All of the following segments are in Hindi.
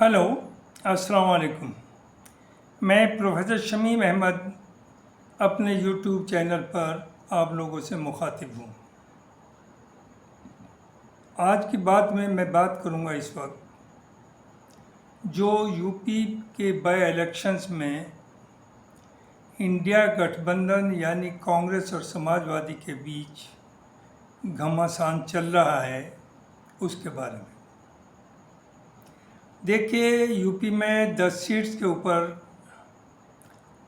हेलो, अस्सलाम वालेकुम। मैं प्रोफेसर शमीम अहमद अपने यूट्यूब चैनल पर आप लोगों से मुखातिब हूँ। आज की बात में मैं बात करूँगा इस वक्त जो यूपी के बाई इलेक्शंस में इंडिया गठबंधन यानी कांग्रेस और समाजवादी के बीच घमासान चल रहा है उसके बारे में। देखिए, यूपी में 10 सीट्स के ऊपर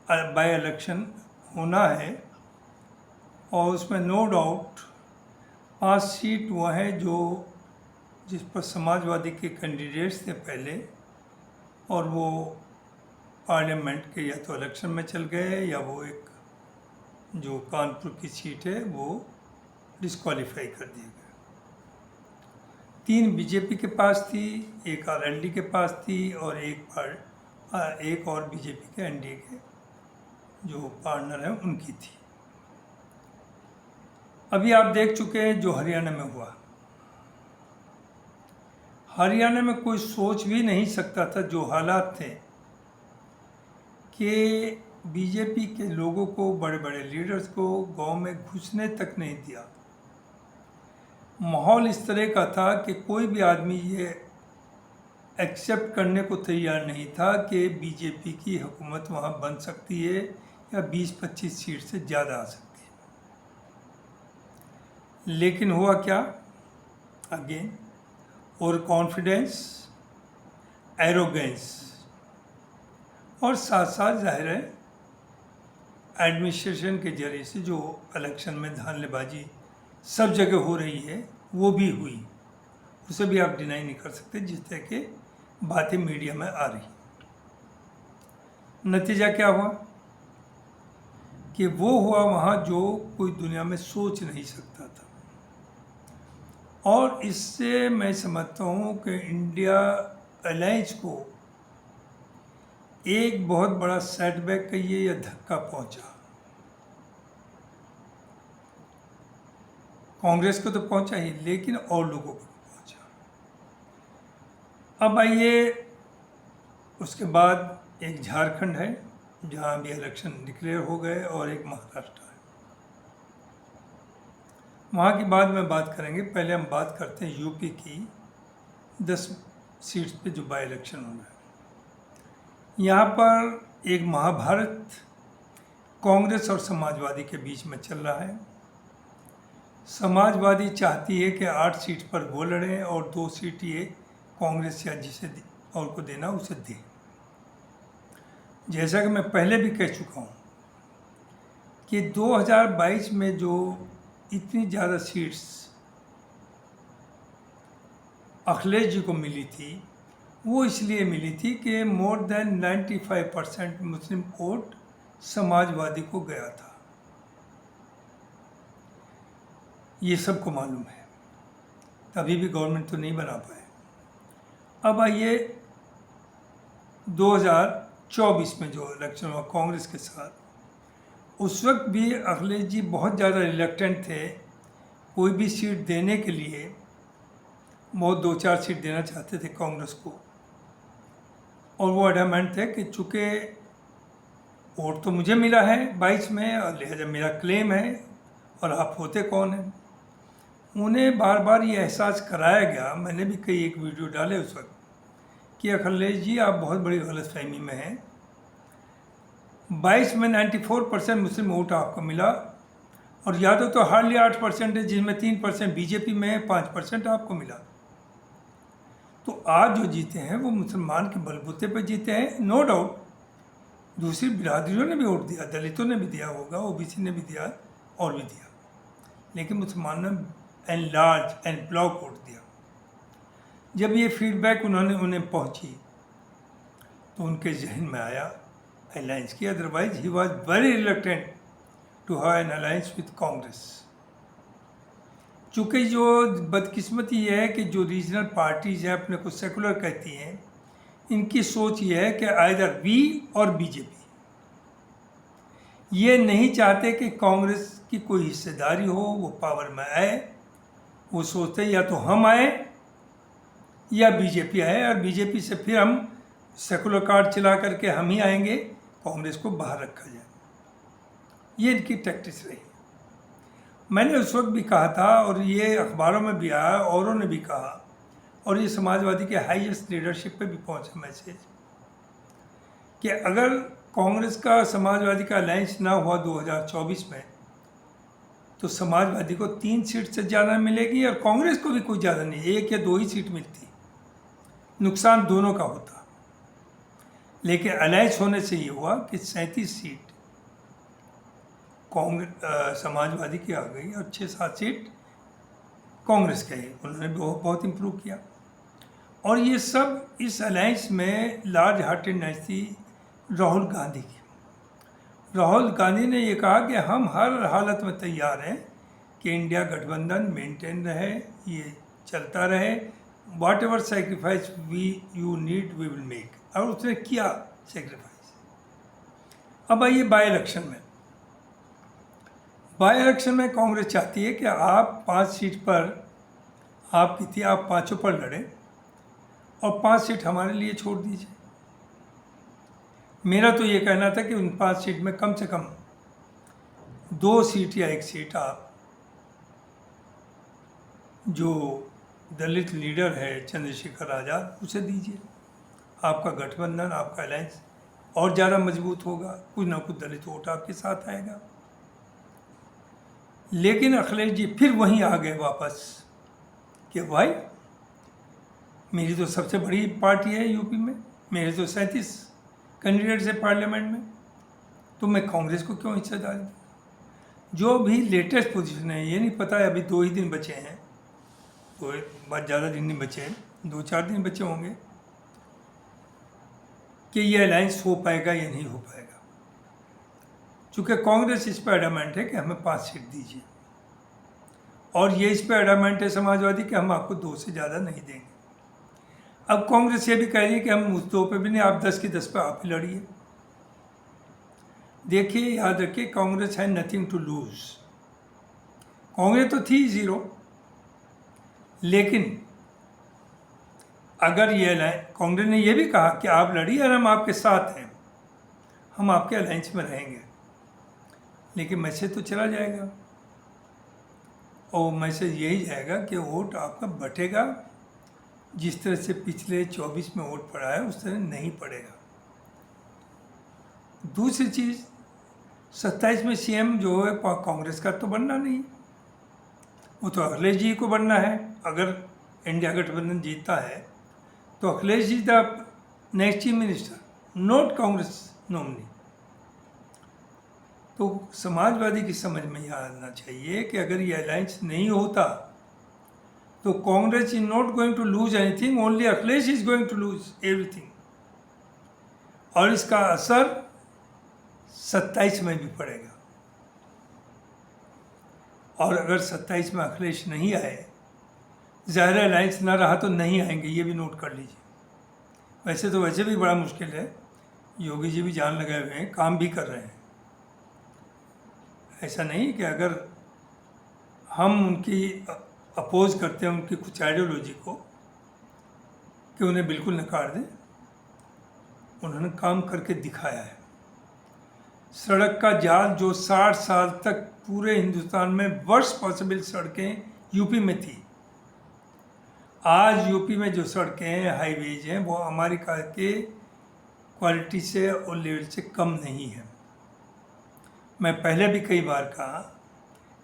बाई इलेक्शन होना है और उसमें नो डाउट 5 सीट वो हैं जो जिस पर समाजवादी के कैंडिडेट्स थे पहले और वो पार्लियामेंट के या तो इलेक्शन में चल गए या वो एक जो कानपुर की सीट है वो डिस्क्वालीफाई कर दिए गए। 3 बीजेपी के पास थी, एक आरएलडी के पास थी और एक और बीजेपी के एनडीए के जो पार्टनर हैं उनकी थी। अभी आप देख चुके हैं जो हरियाणा में हुआ। हरियाणा में कोई सोच भी नहीं सकता था जो हालात थे कि बीजेपी के लोगों को, बड़े बड़े लीडर्स को गांव में घुसने तक नहीं दिया। माहौल इस तरह का था कि कोई भी आदमी ये एक्सेप्ट करने को तैयार नहीं था कि बीजेपी की हुकूमत वहाँ बन सकती है या 20-25 सीट से ज़्यादा आ सकती है। लेकिन हुआ क्या? अगेन और कॉन्फिडेंस, एरोगेंस और साथ साथ जाहिर है एडमिनिस्ट्रेशन के जरिए से जो इलेक्शन में धांधलीबाजी सब जगह हो रही है वो भी हुई, उसे भी आप डिनाई नहीं कर सकते। जिस तरह के बातें मीडिया में आ रही, नतीजा क्या हुआ कि वो हुआ वहाँ जो कोई दुनिया में सोच नहीं सकता था। और इससे मैं समझता हूँ कि इंडिया अलायंस को एक बहुत बड़ा सेटबैक कहिए या धक्का पहुँचा। कांग्रेस को तो पहुँचा ही, लेकिन और लोगों को पहुँचा। अब आइए, उसके बाद एक झारखंड है जहाँ भी इलेक्शन डिक्लेयर हो गए और एक महाराष्ट्र है। वहाँ की बाद में बात करेंगे। पहले हम बात करते हैं यूपी की 10 सीट्स पे जो बाई इलेक्शन होना है। यहाँ पर एक महाभारत कांग्रेस और समाजवादी के बीच में चल रहा है। समाजवादी चाहती है कि 8 सीट पर वो लड़ें और 2 सीट ये कांग्रेस या जिसे और को देना उसे दे। जैसा कि मैं पहले भी कह चुका हूँ कि 2022 में जो इतनी ज़्यादा सीट्स अखिलेश जी को मिली थी वो इसलिए मिली थी कि मोर देन 95% मुस्लिम वोट समाजवादी को गया था। ये सबको मालूम है, तभी भी गवर्नमेंट तो नहीं बना पाए। अब आइए 2024 में जो इलेक्शन हुआ कांग्रेस के साथ, उस वक्त भी अखिलेश जी बहुत ज़्यादा रिलक्टेंट थे कोई भी सीट देने के लिए। बहुत 2-4 सीट देना चाहते थे कांग्रेस को और वो एडमेंट थे कि चूँकि वोट तो मुझे मिला है 22 में और लिहाजा मेरा क्लेम है और आप होते कौन हैं। उन्हें बार बार ये एहसास कराया गया, मैंने भी कई एक वीडियो डाले उस वक्त, कि अखिलेश जी आप बहुत बड़ी गलतफहमी में हैं। 22 में 94% मुस्लिम वोट आपको मिला और यादव तो हार्डली 8% है, जिसमें 3% बीजेपी में है, 5% आपको मिला। तो आज जो जीते हैं वो मुसलमान के बलबूते पर जीते हैं, नो डाउट। दूसरी बिरादरियों ने भी वोट दिया, दलितों ने भी दिया होगा, ओबीसी ने भी दिया और भी दिया, लेकिन मुसलमानों ने an large and block vote दिया। जब ये फीडबैक उन्हें पहुंची तो उनके जहन में आया अलायंस की। Otherwise he was very reluctant to have an alliance with Congress. चूँकि जो बदकिस्मती ये है कि जो रीजनल पार्टीज़ हैं अपने को सेकुलर कहती हैं, इनकी सोच ये है कि आइदर वी और बीजेपी, ये नहीं चाहते कि कांग्रेस की कोई हिस्सेदारी हो, वो पावर में आए। वो सोचते या तो हम आए या बीजेपी आए और बीजेपी से फिर हम सेकुलर कार्ड चला करके हम ही आएंगे, कांग्रेस को बाहर रखा जाए। ये इनकी टैक्टिक्स रही। मैंने उस वक्त भी कहा था और ये अखबारों में भी आया, औरों ने भी कहा, और ये समाजवादी के हाईएस्ट लीडरशिप पे भी पहुंचा मैसेज कि अगर कांग्रेस का समाजवादी का अलायंस ना हुआ 2024 में तो समाजवादी को 3 सीट से ज़्यादा मिलेगी और कांग्रेस को भी कोई ज़्यादा नहीं, 1 या 2 ही सीट मिलती, नुकसान दोनों का होता। लेकिन अलायंस होने से ये हुआ कि 37 सीट कांग्रेस समाजवादी की आ गई और 6-7 सीट कांग्रेस के ही। उन्होंने बहुत इम्प्रूव किया। और ये सब इस अलायंस में लार्ज हार्टेडनेस थी राहुल गांधी की। राहुल गांधी ने ये कहा कि हम हर हालत में तैयार हैं कि इंडिया गठबंधन मेंटेन रहे, ये चलता रहे, whatever sacrifice you need we will make. और उसने किया सेक्रीफाइस। अब आइए बाई इलेक्शन में। बाई इलेक्शन में कांग्रेस चाहती है कि आप 5 सीट पर आपकी थी, आप 5 पर लड़े और 5 सीट हमारे लिए छोड़ दीजिए। मेरा तो ये कहना था कि उन 5 सीट में कम से कम 2 सीट या 1 सीट आप जो दलित लीडर है चंद्रशेखर आज़ाद उसे दीजिए। आपका गठबंधन, आपका अलायंस और ज़्यादा मजबूत होगा, कुछ ना कुछ दलित वोट आपके साथ आएगा। लेकिन अखिलेश जी फिर वहीं आ गए वापस कि भाई मेरी तो सबसे बड़ी पार्टी है यूपी में, मेरे तो 37 कैंडिडेट्स है पार्लियामेंट में, तो मैं कांग्रेस को क्यों हिस्सेदारी दूँ। जो भी लेटेस्ट पोजीशन है, ये नहीं पता है, अभी 2 ही दिन बचे हैं, तो बहुत ज़्यादा दिन नहीं बचे हैं, 2-4 दिन बचे होंगे कि ये अलायंस हो पाएगा या नहीं हो पाएगा। चूँकि कांग्रेस इस पर एडामेंट है कि हमें 5 सीट दीजिए और ये इस पर एडामेंट है समाजवादी कि हम आपको 2 से ज़्यादा नहीं देंगे। अब कांग्रेस ये भी कह रही है कि हम उस 2 पे भी नहीं, आप 10 की 10 पे आप ही लड़िए। देखिए, याद रखिए, कांग्रेस है नथिंग टू लूज। कांग्रेस तो थी 0, लेकिन अगर ये कांग्रेस ने यह भी कहा कि आप लड़िए और हम आपके साथ हैं, हम आपके अलायंस में रहेंगे, लेकिन मैसेज तो चला जाएगा और मैसेज यही जाएगा कि वोट आपका बटेगा। जिस तरह से पिछले 24 में वोट पड़ा है उस तरह नहीं पड़ेगा। दूसरी चीज़, 27 में सीएम जो है कांग्रेस का तो बनना नहीं, वो तो अखिलेश जी को बनना है। अगर इंडिया गठबंधन जीतता है तो Akhilesh ji the next chief minister, not Congress nominee. तो समाजवादी की समझ में यह आना चाहिए कि अगर ये अलायंस नहीं होता तो Congress is not going to lose anything, only Akhilesh is going to lose everything. और इसका असर 27 में भी पड़ेगा। और अगर 27 में अखिलेश नहीं आए, ज़ाहिर अलायंस ना रहा तो नहीं आएंगे, ये भी नोट कर लीजिए। वैसे भी बड़ा मुश्किल है, योगी जी भी जान लगाए हुए हैं, काम भी कर रहे हैं। ऐसा नहीं कि अगर हम उनकी अपोज करते हैं उनकी कुछ आइडियोलॉजी को कि उन्हें बिल्कुल नकार दें। उन्होंने काम करके दिखाया है। सड़क का जाल जो 60 साल तक पूरे हिंदुस्तान में वर्स्ट पॉसिबल सड़कें यूपी में थी, आज यूपी में जो सड़कें हैं, हाईवेज हैं, वो अमेरिका के क्वालिटी से और लेवल से कम नहीं है। मैं पहले भी कई बार कहा,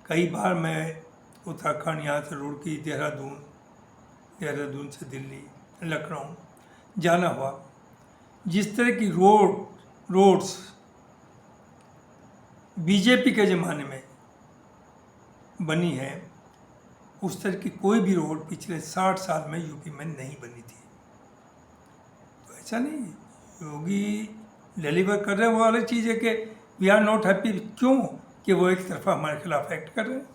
कई बार मैं उत्तराखंड, यहाँ से रुड़की, देहरादून से दिल्ली, लखनऊ जाना हुआ। जिस तरह की रोड्स बीजेपी के ज़माने में बनी है, उस तरह की कोई भी रोड पिछले 60 साल में यूपी में नहीं बनी थी। तो ऐसा नहीं, योगी डिलीवर कर रहे हैं, वो अलग चीज़ है कि वी आर नॉट हैप्पी। क्यों कि वो एक तरफा हमारे खिलाफ एक्ट कर रहे हैं।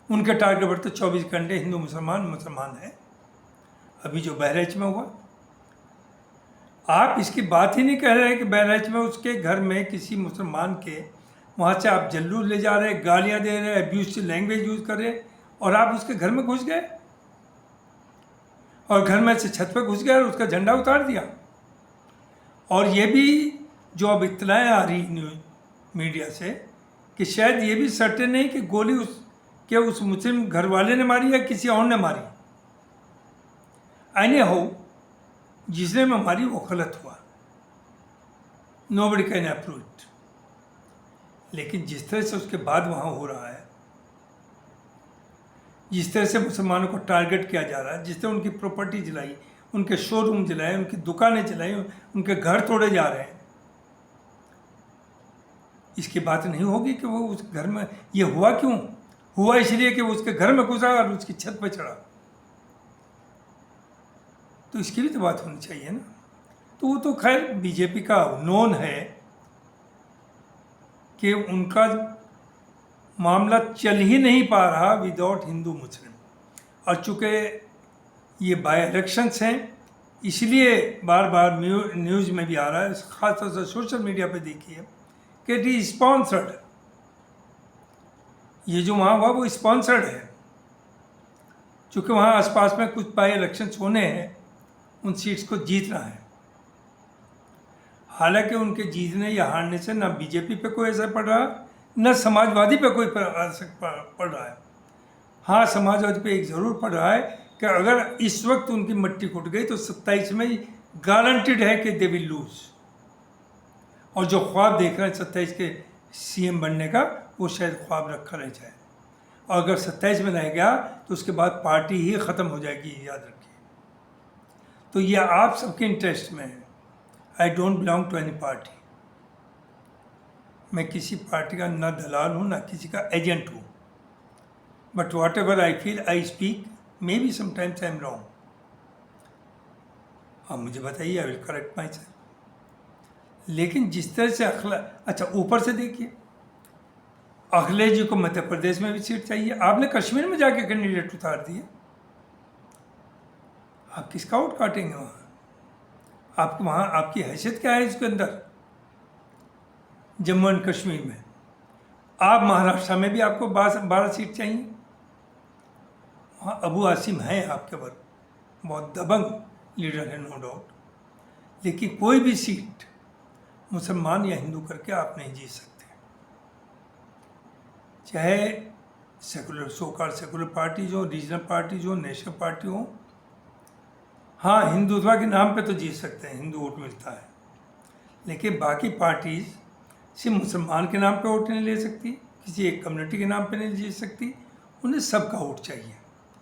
उनके टारगेट पर तो 24 घंटे हिंदू मुसलमान है। अभी जो बहराइच में हुआ, आप इसकी बात ही नहीं कह रहे हैं कि बहराइच में उसके घर में किसी मुसलमान के वहाँ से आप जल्लूस ले जा रहे, गालियाँ दे रहे, अब्यूज़ लैंग्वेज यूज़ कर रहे, और आप उसके घर में घुस गए और घर में से छत पे घुस गया और उसका झंडा उतार दिया। और ये भी जो अब इत्तलाएँ आ रही न्यूज़ मीडिया से कि शायद ये भी सर्टेन नहीं कि गोली उस मुस्लिम घर वाले ने मारी या किसी और ने मारी। एनी हाउ जिसने में मारी वो गलत हुआ, नोबडी कैन अप्रूव इट। लेकिन जिस तरह से उसके बाद वहाँ हो रहा है, जिस तरह से मुसलमानों को टारगेट किया जा रहा है, जिस तरह उनकी प्रॉपर्टी जलाई, उनके शोरूम जलाए, उनकी दुकानें जलाई, उनके घर तोड़े जा रहे हैं, इसकी बात नहीं होगी कि वो उस घर में, ये हुआ क्यों? हुआ इसलिए कि वो उसके घर में घुसा और उसकी छत पर चढ़ा। तो इसकी भी तो बात होनी चाहिए ना। तो वो तो खैर बीजेपी का नोन है कि उनका मामला चल ही नहीं पा रहा विदाउट हिंदू मुस्लिम। और चूँकि ये बाय इलेक्शंस हैं, इसलिए बार बार न्यूज़ में भी आ रहा है, ख़ासतौर से सोशल मीडिया पे देखिए कि इट इज स्पॉन्सर्ड। ये जो वहाँ हुआ वो स्पॉन्सर्ड है, चूँकि वहाँ आसपास में कुछ बाई इलेक्शंस होने हैं, उन सीट्स को जीतना है। हालांकि उनके जीतने या हारने से ना बीजेपी पे कोई असर पड़ रहा, न समाजवादी पे कोई असर पड़ रहा है। हाँ, समाजवादी पे एक ज़रूर पड़ रहा है कि अगर इस वक्त उनकी मट्टी फूट गई तो 27 में गारंटेड है कि दे विल लूज। और जो ख्वाब देख रहे हैं 27 के सीएम बनने का, वो शायद ख्वाब रखा रह जाए। और अगर 27 में रह गया तो उसके बाद पार्टी ही ख़त्म हो जाएगी, याद रखिए। तो ये आप सबके इंटरेस्ट में है। I don't belong to any party. मैं किसी पार्टी का ना दलाल हूँ, ना किसी का एजेंट हूँ। But what ever I feel I speak, may be sometimes I am wrong. आप मुझे बताइए, I will correct my self. लेकिन जिस तरह से अच्छा, ऊपर से देखिए, अखिलेश जी को मध्य प्रदेश में भी सीट चाहिए, आपने कश्मीर में जाके कैंडिडेट उतार दिए। आप किसका वोट काटेंगे वहाँ? आपको वहाँ आपकी हैसियत क्या है इसके अंदर? जम्मू एंड कश्मीर में आप, महाराष्ट्र में भी आपको 12 सीट चाहिए। वहाँ अबू आसिम है आपके पर, बहुत दबंग लीडर है, नो डाउट। लेकिन कोई भी सीट मुसलमान या हिंदू करके आप नहीं जीत सकते, चाहे सेकुलर, सोकार सेकुलर पार्टीज हो, रीजनल पार्टीज हो, नेशनल पार्टी हो। हाँ, हिंदुत्व के नाम पे तो जीत सकते हैं, हिंदू वोट मिलता है। लेकिन बाकी पार्टीज सिर्फ मुसलमान के नाम पे वोट नहीं ले सकती, किसी एक कम्युनिटी के नाम पे नहीं जीत सकती। उन्हें सबका वोट चाहिए,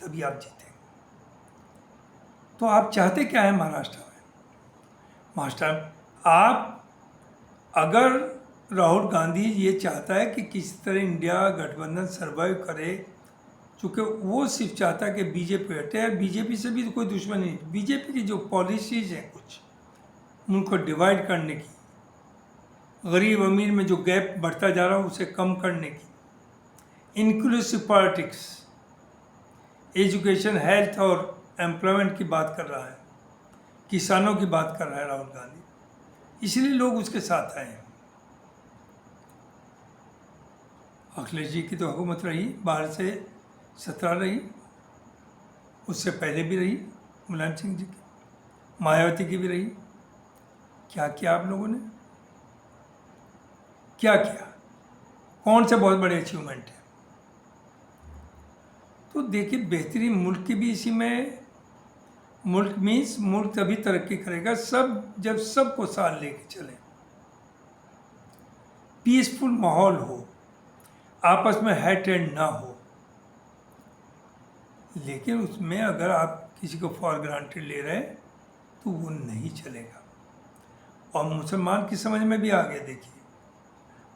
तभी आप जीतेंगे। तो आप चाहते क्या है महाराष्ट्र में? महाराष्ट्र आप, अगर राहुल गांधी ये चाहता है कि किस तरह इंडिया गठबंधन सर्वाइव करे, चूँकि वो सिर्फ चाहता है कि बीजेपी हटे, और बीजेपी से भी तो कोई दुश्मनी नहीं। बीजेपी की जो पॉलिसीज़ हैं कुछ, उनको डिवाइड करने की, गरीब अमीर में जो गैप बढ़ता जा रहा है उसे कम करने की, इंक्लूसिव पॉलिटिक्स, एजुकेशन, हेल्थ और एम्प्लॉयमेंट की बात कर रहा है, किसानों की बात कर रहा है राहुल गांधी। इसलिए लोग उसके साथ आए हैं। अखिलेश जी की तो हुकूमत रही, 12 से 17 रही, उससे पहले भी रही मुलायम सिंह जी की, मायावती की भी रही। क्या किया आप लोगों ने? क्या किया? कौन से बहुत बड़े अचीवमेंट है? तो देखिए, बेहतरीन मुल्क की भी इसी में, मुल्क मीन्स मुल्क तभी तरक्की करेगा जब सबको साथ लेके चले, पीसफुल माहौल हो, आपस में हेट ना हो। लेकिन उसमें अगर आप किसी को फॉर ग्रांटेड ले रहे हैं तो वो नहीं चलेगा। और मुसलमान की समझ में भी आ गया। देखिए,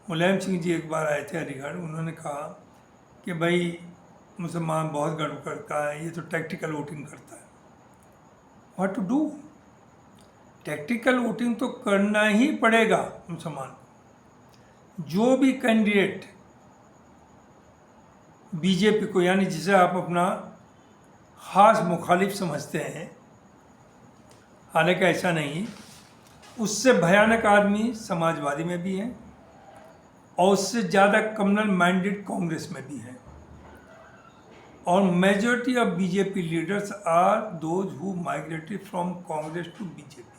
मुलायम सिंह जी एक बार आए थे अलीगढ़, उन्होंने कहा कि भाई मुसलमान बहुत गड़बड़ करता है, ये तो टैक्टिकल वोटिंग करता है। What to do? Tactical voting तो करना ही पड़ेगा मुसलमान को। जो भी कैंडिडेट बीजेपी को, यानी जिसे आप अपना ख़ास मुखालिफ समझते हैं, हालांकि ऐसा नहीं, उससे भयानक आदमी समाजवादी में भी है और उससे ज़्यादा कम्युनल माइंडेड कांग्रेस में भी है। और majority of BJP leaders are those who migrated from Congress to BJP.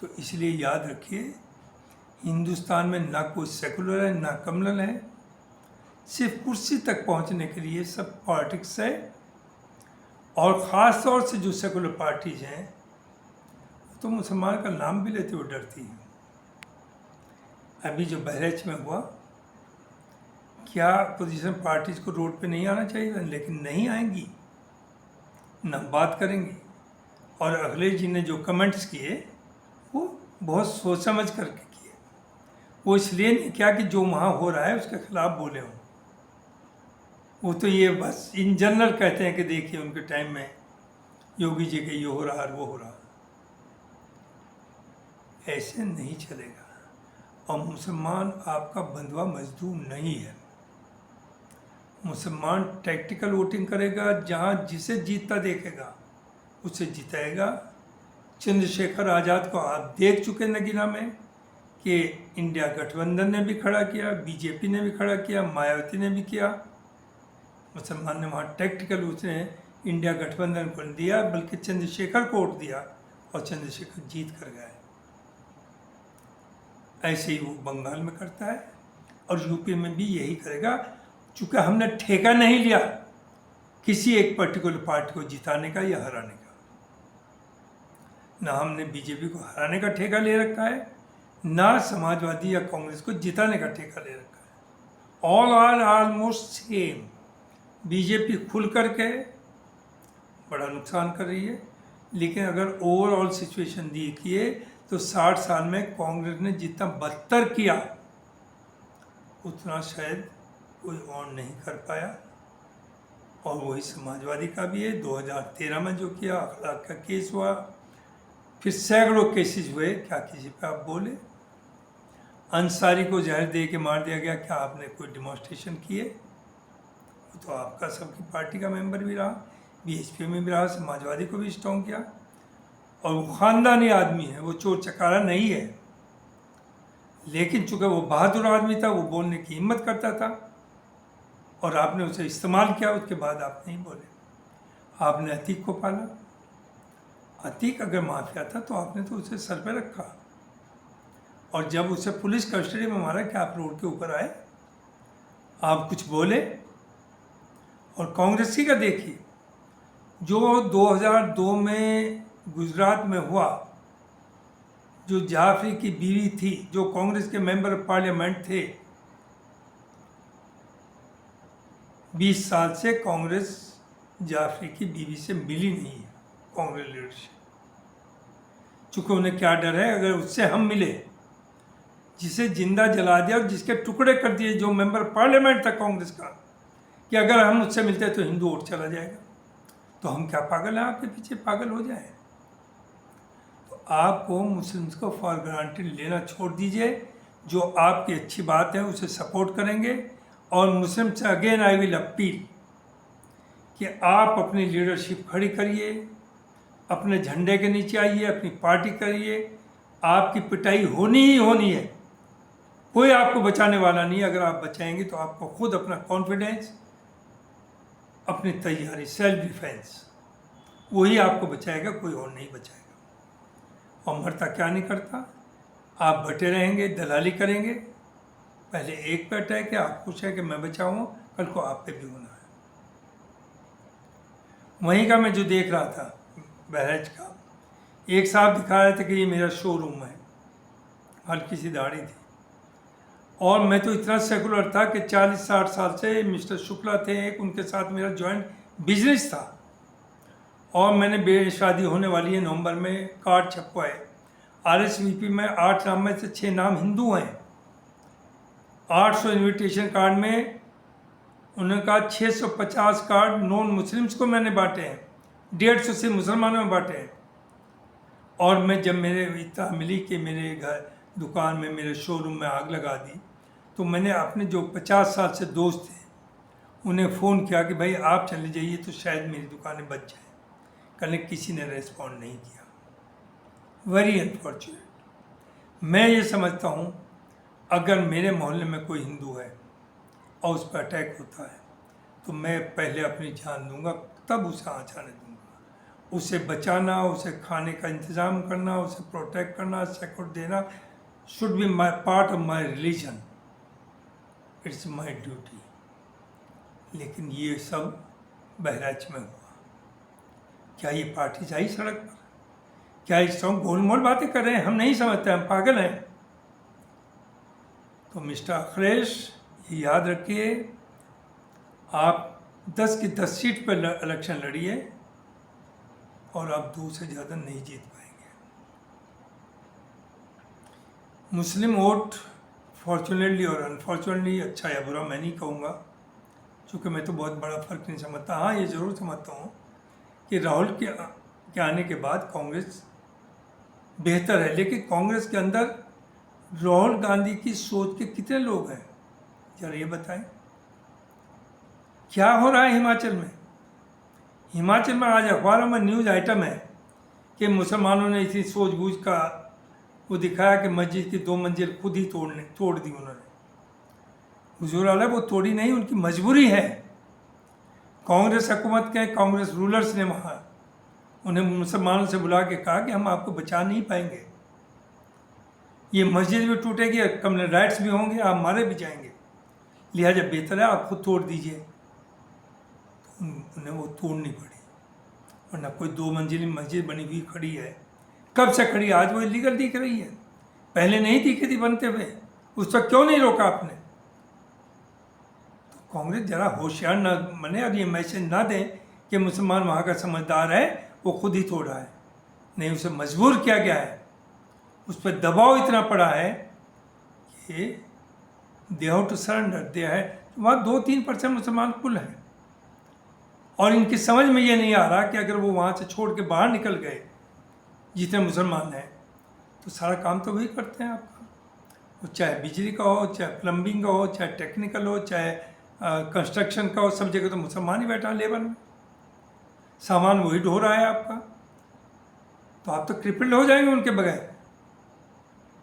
तो इसलिए याद रखिए, हिंदुस्तान में ना कोई सेकुलर है ना कम्युनल है, सिर्फ कुर्सी तक पहुंचने के लिए सब पॉलिटिक्स है। और ख़ास तौर से जो सेकुलर पार्टीज हैं तो मुसलमान का नाम भी लेते हुए डरती हैं। अभी जो बहराइच में हुआ, क्या अपोजिशन पार्टीज को रोड पे नहीं आना चाहिए? लेकिन नहीं आएंगी, ना बात करेंगी। और अखिलेश जी ने जो कमेंट्स किए वो बहुत सोच समझ करके किए। वो इसलिए नहीं किया कि जो वहाँ हो रहा है उसके खिलाफ बोले हों। वो तो ये बस इन जनरल कहते हैं कि देखिए उनके टाइम में योगी जी के ये हो रहा है वो हो रहा। ऐसे नहीं चलेगा। और मुसलमान आपका बंधुआ मजदूर नहीं है। मुसलमान टैक्टिकल वोटिंग करेगा, जहाँ जिसे जीतता देखेगा उसे जिताएगा। चंद्रशेखर आज़ाद को आप देख चुके नगीना में कि इंडिया गठबंधन ने भी खड़ा किया, बीजेपी ने भी खड़ा किया, मायावती ने भी किया। मुसलमान ने वहाँ टैक्टिकल उसने इंडिया गठबंधन को दिया, बल्कि चंद्रशेखर को वोट दिया और चंद्रशेखर जीत कर गए। ऐसे ही वो बंगाल में करता है और यूपी में भी यही करेगा। चूँकि हमने ठेका नहीं लिया किसी एक पर्टिकुलर पार्टी को जिताने का या हराने का, ना हमने बीजेपी को हराने का ठेका ले रखा है, ना समाजवादी या कांग्रेस को जिताने का ठेका ले रखा है। All are almost same. BJP खुल करके बड़ा नुकसान कर रही है, लेकिन अगर ओवरऑल सिचुएशन देखिए तो 60 साल में कांग्रेस ने जितना बदतर किया उतना शायद कोई और नहीं कर पाया। और वही समाजवादी का भी है। 2013 में जो किया, अखलाक का केस हुआ, फिर सैकड़ों केसेस हुए, क्या किसी पे आप बोले? अंसारी को जहर दे के मार दिया गया, क्या आपने कोई डिमॉन्स्ट्रेशन किए? वो तो आपका सबकी पार्टी का मेंबर भी रहा, बीएसपी में भी रहा, समाजवादी को भी स्ट्रॉन्ग किया। और वो ख़ानदानी आदमी है, वो चोर चकारा नहीं है। लेकिन चूँकि वो बहादुर आदमी था, वो बोलने की हिम्मत करता था और आपने उसे इस्तेमाल किया। उसके बाद आप नहीं बोले। आपने अतीक को पाला। अतीक अगर माफिया था तो आपने तो उसे सर पे रखा। और जब उसे पुलिस कस्टडी में मारा, क्या आप रोड के ऊपर आए? आप कुछ बोले? और कांग्रेस की का देखिए, जो 2002 में गुजरात में हुआ, जो जाफरी की बीवी थी, जो कांग्रेस के मेंबर ऑफ पार्लियामेंट थे, 20 साल से कांग्रेस जाफरी की बीवी से मिली नहीं है, कांग्रेस लीडरशिप। चूँकि उन्हें क्या डर है, अगर उससे हम मिले, जिसे जिंदा जला दिया और जिसके टुकड़े कर दिए, जो मेंबर पार्लियामेंट था कांग्रेस का, कि अगर हम उससे मिलते तो हिंदू वोट चला जाएगा। तो हम क्या पागल हैं? आपके पीछे पागल हो जाए? तो आपको मुस्लिम्स को फॉर ग्रांटेड लेना छोड़ दीजिए। जो आपकी अच्छी बात है उसे सपोर्ट करेंगे। और मुस्लिम से अगेन आई विल अपील कि आप अपनी लीडरशिप खड़ी करिए, अपने झंडे के नीचे आइए, अपनी पार्टी करिए। आपकी पिटाई होनी ही होनी है, कोई आपको बचाने वाला नहीं है। अगर आप बचाएंगे तो आपको खुद अपना कॉन्फिडेंस, अपनी तैयारी, सेल्फ डिफेंस, वही आपको बचाएगा, कोई और नहीं बचाएगा। और मरता क्या नहीं करता, आप बटे रहेंगे, दलाली करेंगे। पहले एक पे अटैक है, आप खुश है कि मैं बचाऊँ, कल को आप पे भी होना है। वहीं का मैं जो देख रहा था बहराइच का, एक साहब दिखा रहे थे कि ये मेरा शोरूम है, हल्की सी दाढ़ी थी। और मैं तो इतना सेकुलर था कि 40-60 साल से मिस्टर शुक्ला थे एक, उनके साथ मेरा जॉइंट बिजनेस था। और मैंने शादी होने वाली है नवंबर में, कार्ड छपवाए। RSVP में 8 नाम में से 6 नाम हिंदू हैं। 800 इनविटेशन कार्ड में उन्होंने कहा 650 कार्ड नॉन मुस्लिम्स को मैंने बांटे हैं, 150 से मुसलमानों में बांटे हैं। और मैं जब मेरे इतना मिली कि मेरे घर दुकान में, मेरे शोरूम में आग लगा दी, तो मैंने अपने जो 50 साल से दोस्त थे उन्हें फ़ोन किया कि भाई आप चले जाइए तो शायद मेरी दुकानें बच जाएँ। कल किसी ने रेस्पॉन्ड नहीं किया। Very unfortunate. मैं ये समझता हूँ अगर मेरे मोहल्ले में कोई हिंदू है और उस पर अटैक होता है तो मैं पहले अपनी जान दूंगा, तब उसे आँच आने दूंगा। उसे बचाना, उसे खाने का इंतज़ाम करना, उसे प्रोटेक्ट करना, सिक्योर देना should be my part of my religion, it's my duty. लेकिन ये सब बहराइच में हुआ। क्या ये पार्टी आई सड़क पर? क्या इस सब गोलमोल बातें कर रहे हैं? हम नहीं समझते, हम पागल हैं। तो मिस्टर अखिलेश, ये याद रखिए, आप 10 की 10 सीट पर इलेक्शन लड़िए और आप 2 से ज़्यादा नहीं जीत पाएंगे। मुस्लिम वोट फॉर्चुनेटली और अनफॉर्चुनेटली, अच्छा या बुरा मैं नहीं कहूँगा, क्योंकि मैं तो बहुत बड़ा फ़र्क नहीं समझता। हाँ, ये ज़रूर समझता हूँ कि राहुल के आने के बाद कांग्रेस बेहतर है, लेकिन कांग्रेस के अंदर राहुल गांधी की सोच के कितने लोग हैं, जरा ये बताएं। क्या हो रहा है हिमाचल में? हिमाचल में आज अखबारों में न्यूज़ आइटम है कि मुसलमानों ने इसी सूझबूझ का वो दिखाया कि मस्जिद की 2 मंजिल खुद ही तोड़ दी उन्होंने। हुजूर आला, वो तोड़ी नहीं, उनकी मजबूरी है। कांग्रेस हुकूमत के कांग्रेस रूलर्स ने वहाँ उन्हें मुसलमानों से बुला के कहा कि हम आपको बचा नहीं पाएंगे, ये मस्जिद भी टूटेगी, कम्युनल राइट्स भी होंगे, आप मारे भी जाएंगे, लिहाजा बेहतर है आप खुद तोड़ दीजिए। तो उन्हें वो तोड़नी पड़ी, वरना कोई 2 मंजिली मस्जिद बनी हुई खड़ी है। कब से खड़ी? आज वो इलीगल दिख रही है, पहले नहीं दिखी थी बनते हुए, उस वक्त क्यों नहीं रोका आपने? तो कांग्रेस जरा होशियार ना बने और ये मैसेज ना दें कि मुसलमान वहाँ का समझदार है, वो खुद ही तोड़ा है। नहीं, उसे मजबूर किया गया है, उस पर दबाव इतना पड़ा है कि दे हैव टू सरेंडर। दे है वहाँ 2-3% मुसलमान कुल हैं, और इनकी समझ में ये नहीं आ रहा कि अगर वो वहाँ से छोड़ के बाहर निकल गए, जितने मुसलमान हैं, तो सारा काम तो वही करते हैं आपका, वो चाहे बिजली का हो, चाहे प्लम्बिंग का हो, चाहे टेक्निकल हो, चाहे कंस्ट्रक्शन का हो, सब जगह तो मुसलमान ही बैठा है लेबर में, सामान वही ढो रहा है आपका। तो आप तो क्रिपल्ड हो जाएंगे उनके बगैर।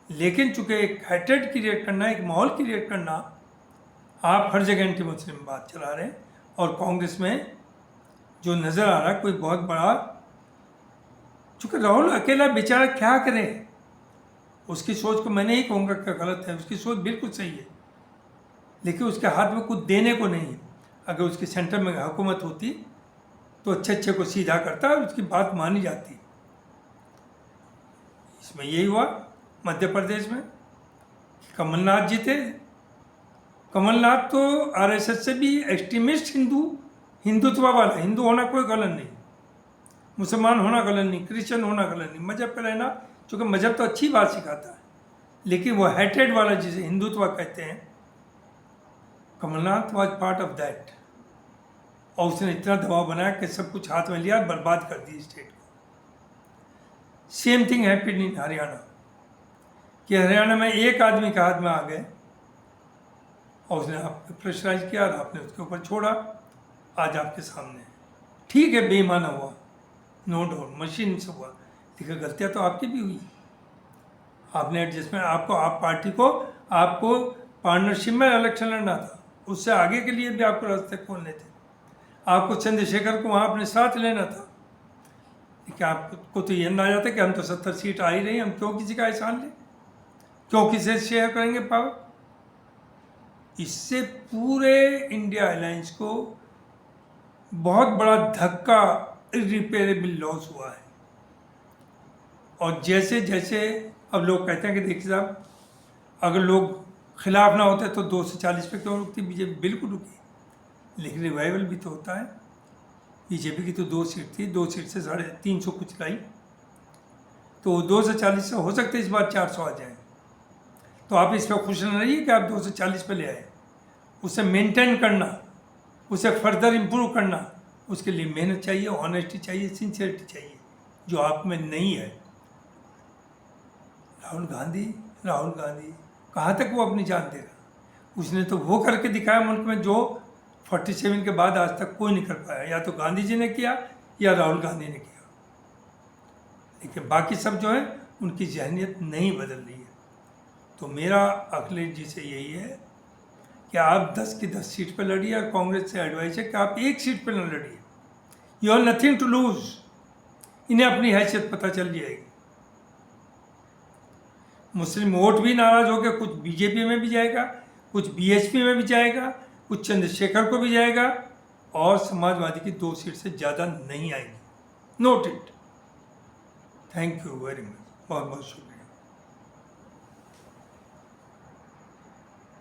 लेकिन चूंकि एक हेट्रेड क्रिएट करना, एक माहौल क्रिएट करना, आप हर जगह एंटी मुस्लिम बात चला रहे हैं। और कांग्रेस में जो नज़र आ रहा है कोई बहुत बड़ा, चूँकि राहुल अकेला बेचारा क्या करे, उसकी सोच को मैं नहीं कहूँगा कि गलत है, उसकी सोच बिल्कुल सही है, लेकिन उसके हाथ में कुछ देने को नहीं है। अगर उसके सेंटर में हुकूमत होती तो अच्छे को सीधा करता और उसकी बात मानी जाती। इसमें यही हुआ मध्य प्रदेश में, कमलनाथ जीते। कमलनाथ तो आरएसएस से भी एक्सट्रीमिस्ट हिंदुत्व वाला, हिंदू होना कोई गलत नहीं, मुसलमान होना गलत नहीं, क्रिश्चियन होना गलत नहीं, मजहब पे रहना, चूँकि मजहब तो अच्छी बात सिखाता है, लेकिन वो हेटेड वाला जिसे हिंदुत्व कहते हैं, Kamal Nath was part of that. और उसने इतना दबाव बनाया कि सब कुछ हाथ में लिया, बर्बाद कर दी स्टेट को। Same thing happened in Haryana, कि हरियाणा में एक आदमी के हाथ में आ गए और उसने आपको प्रेशराइज किया और आपने उसके ऊपर छोड़ा। आज आपके सामने ठीक है, बेईमाना हुआ, नो डाउट, मशीन से हुआ, लेकिन गलतियाँ तो आपकी भी हुई। आपने एडजस्टमेंट, आप पार्टी को, आपको पार्टनरशिप में इलेक्शन लड़ना था, उससे आगे के लिए भी आपको रास्ते खोलने थे, आपको चंद्रशेखर को वहाँ अपने साथ लेना था। लेकिन आपको तो ये ना आ जाता कि हम तो 70 सीट आ ही रही, हम क्यों किसी का एहसान लें, क्यों किसे शेयर करेंगे पावर। इससे पूरे इंडिया अलायंस को बहुत बड़ा धक्का, इरिपेरेबल लॉस हुआ है। और जैसे जैसे अब लोग कहते हैं कि देखिए साहब, अगर लोग खिलाफ ना होते तो 2 से 40 पे क्यों रुकती बीजेपी? बिल्कुल रुकी, लेकिन रिवाइवल भी तो होता है। बीजेपी की तो 2 सीट थी, 2 सीट से 350 कुछ लाई, तो 2 से 40 से हो सकते इस बार 400 आ जाए। तो आप इस पर खुश न रहिए कि आप 2 से 40 पे ले आए, उसे मेंटेन करना, उसे फर्दर इम्प्रूव करना, उसके लिए मेहनत चाहिए, ऑनेस्टी चाहिए, सिंसियरिटी चाहिए, जो आप में नहीं है। राहुल गांधी कहाँ तक वो अपनी जान देगा? उसने तो वो करके दिखाया मुल्क में जो 47 के बाद आज तक कोई नहीं कर पाया, या तो गांधी जी ने किया या राहुल गांधी ने किया। लेकिन बाकी सब जो है उनकी जहनीत नहीं बदल रही है। तो मेरा अखिलेश जी से यही है कि आप 10 की 10 सीट पर लड़िए, और कांग्रेस से एडवाइस है कि आप एक सीट पर न लड़िए। You have nothing to lose. इन्हें अपनी हैसियत पता चल जाएगी। मुस्लिम वोट भी नाराज हो गया, कुछ बीजेपी में भी जाएगा, कुछ बीएसपी में भी जाएगा, कुछ चंद्रशेखर को भी जाएगा, और समाजवादी की 2 सीट से ज़्यादा नहीं आएगी। Note it. Thank you very much. बहुत बहुत शुक्रिया।